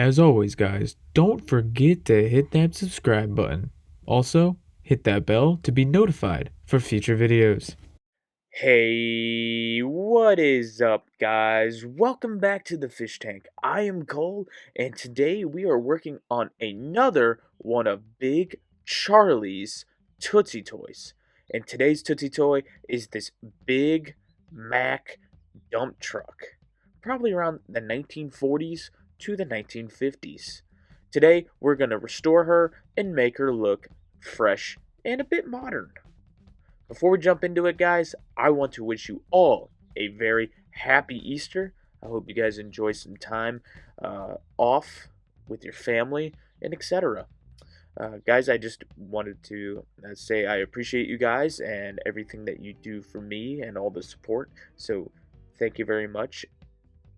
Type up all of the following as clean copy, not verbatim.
As always, guys, don't forget to hit that subscribe button. Also, hit that bell to be notified for future videos. Hey, what is up, guys? Welcome back to the Fish Tank. I am Cole, and today we are working on another one of Big Charlie's Tootsie Toys. And today's Tootsie Toy is this Big Mac dump truck, probably around the 1940s to the 1950s. Today, we're going to restore her and make her look fresh and a bit modern. Before we jump into it, guys, I want to wish you all a very happy Easter. I hope you guys enjoy some time off with your family and etc. Guys, I just wanted to say I appreciate you guys and everything that you do for me and all the support. So thank you very much.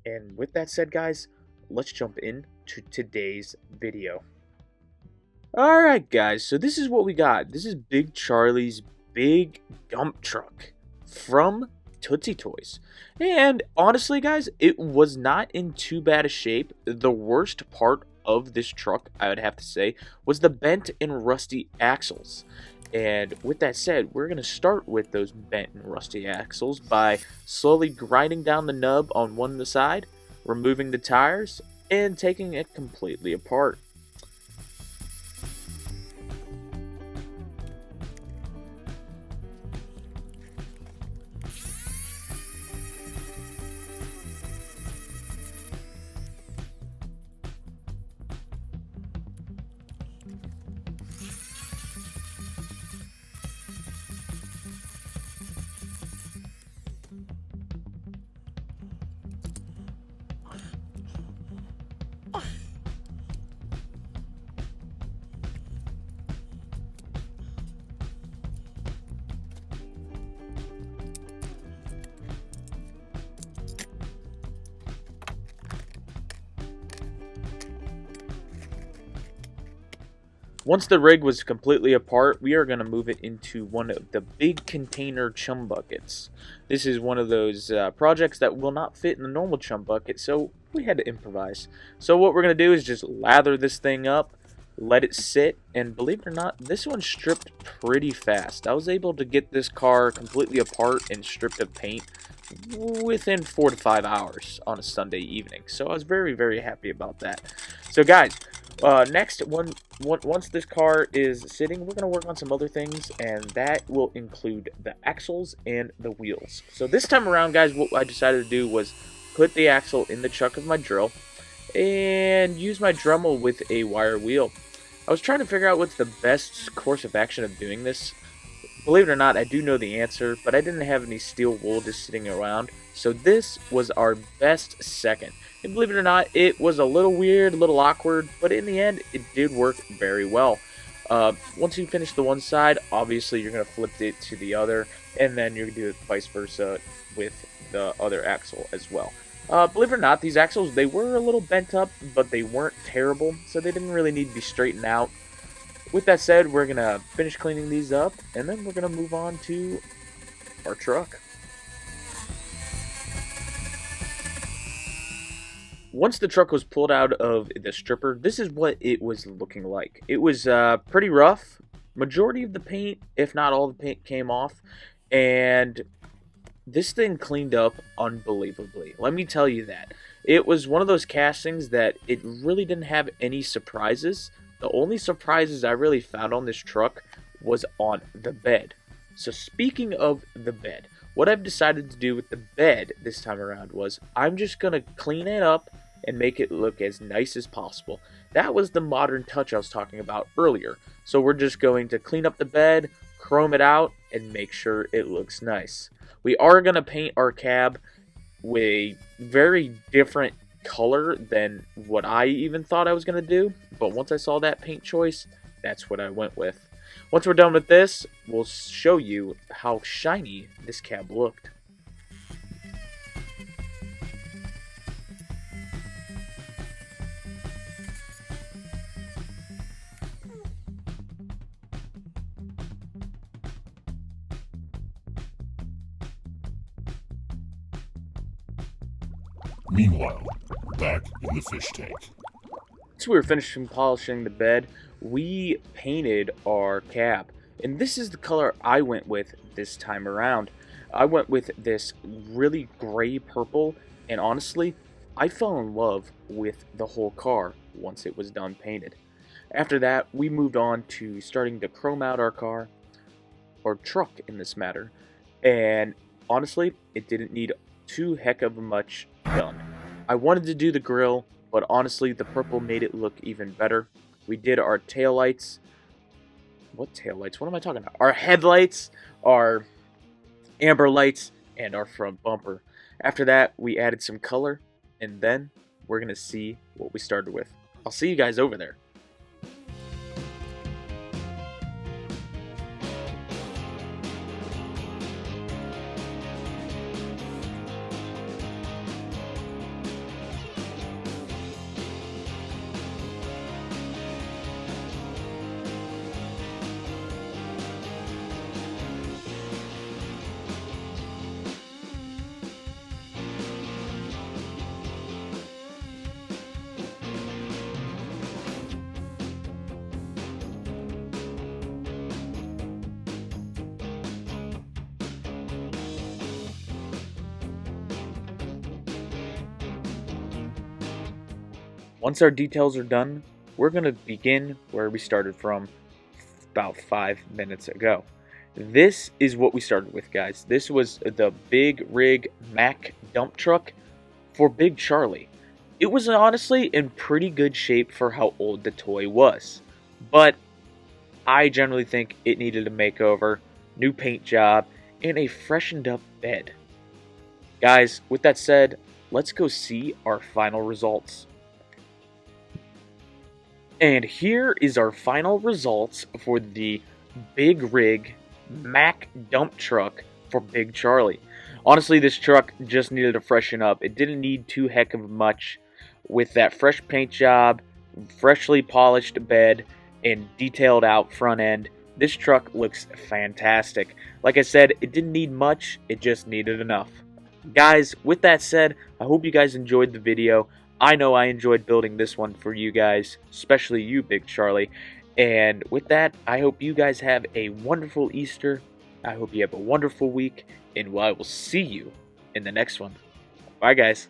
And with that said, guys, let's jump into today's video. Alright, guys, so this is what we got. This is Big Charlie's Big Dump Truck from Tootsie Toys. And honestly, guys, it was not in too bad a shape. The worst part of this truck, I would have to say, was the bent and rusty axles. And with that said, we're going to start with those bent and rusty axles by slowly grinding down the nub on one side, removing the tires, and taking it completely apart. Once the rig was completely apart, we are going to move it into one of the big container chum buckets. This is one of those projects that will not fit in the normal chum bucket, so we had to improvise. So what we're going to do is just lather this thing up, let it sit, and believe it or not, this one stripped pretty fast. I was able to get this car completely apart and stripped of paint within 4 to 5 hours on a Sunday evening. So I was very, very happy about that. So guys, next, once this car is sitting, we're going to work on some other things, and that will include the axles and the wheels. So this time around, guys, what I decided to do was put the axle in the chuck of my drill and use my Dremel with a wire wheel. I was trying to figure out what's the best course of action of doing this. Believe it or not, I do know the answer, but I didn't have any steel wool just sitting around, so this was our best second. And believe it or not, it was a little weird, a little awkward, but in the end, it did work very well. Once you finish the one side, obviously you're going to flip it to the other, and then you're going to do it vice versa with the other axle as well. Believe it or not, these axles, they were a little bent up, but they weren't terrible, so they didn't really need to be straightened out. With that said, we're going to finish cleaning these up, and then we're going to move on to our truck. Once the truck was pulled out of the stripper, this is what it was looking like. It was pretty rough. Majority of the paint, if not all the paint, came off, and this thing cleaned up unbelievably. Let me tell you that. It was one of those castings that it really didn't have any surprises. The only surprises I really found on this truck was on the bed. So speaking of the bed, what I've decided to do with the bed this time around was I'm just going to clean it up and make it look as nice as possible. That was the modern touch I was talking about earlier. So we're just going to clean up the bed, chrome it out, and make sure it looks nice. We are going to paint our cab with a very different color than what I even thought I was going to do, but once I saw that paint choice, that's what I went with. Once we're done with this, we'll show you how shiny this cab looked. Meanwhile, back in the fish tank. once we were finished polishing the bed, we painted our cab. And this is the color I went with this time around. I went with this really gray purple, and honestly, I fell in love with the whole car once it was done painted. After that, we moved on to starting to chrome out our car, or truck in this matter, and honestly, it didn't need too heck of much done. I wanted to do the grill, but honestly, the purple made it look even better. We did our taillights. What taillights? What am I talking about? Our headlights, our amber lights, and our front bumper. After that, we added some color, and then we're going to see what we started with. I'll see you guys over there. Once our details are done, we're going to begin where we started from about 5 minutes ago. This is what we started with, guys. This was the Big Rig Mack dump truck for Big Charlie. It was honestly in pretty good shape for how old the toy was, but I generally think it needed a makeover, new paint job, and a freshened up bed. Guys, with that said, let's go see our final results. And here is our final results for the Big Rig Mack dump truck for Big Charlie. Honestly, this truck just needed to freshen up. It didn't need too heck of much. With that fresh paint job, freshly polished bed, and detailed out front end, this truck looks fantastic. Like I said, it didn't need much, it just needed enough. Guys, with that said, I hope you guys enjoyed the video. I know I enjoyed building this one for you guys, especially you, Big Charlie. And with that, I hope you guys have a wonderful Easter. I hope you have a wonderful week, and I will see you in the next one. Bye, guys.